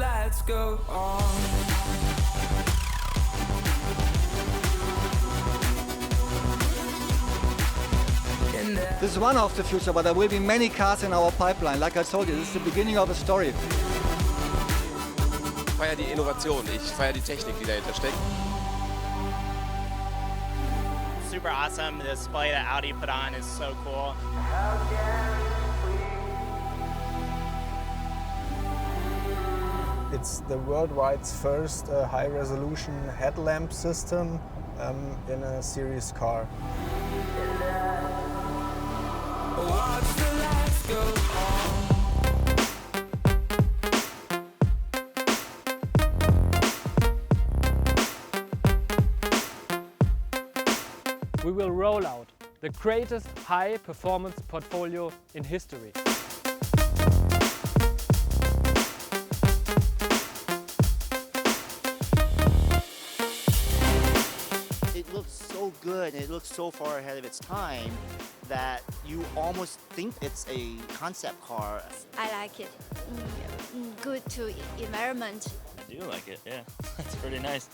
lights go on. This is one of the future, but there will be many cars in our pipeline. Like I told you, this is the beginning of a story. Ich feiere die Innovation, ich feiere die Technik, die dahinter steckt. Super awesome. The display that Audi put on is so cool. It's the worldwide first high-resolution headlamp system in a series car. Watch the lights go on. We will roll out the greatest high-performance portfolio in history. It looks so good and it looks so far ahead of its time that you almost think it's a concept car. I like it. Good to environment. I do like it, yeah. It's pretty nice.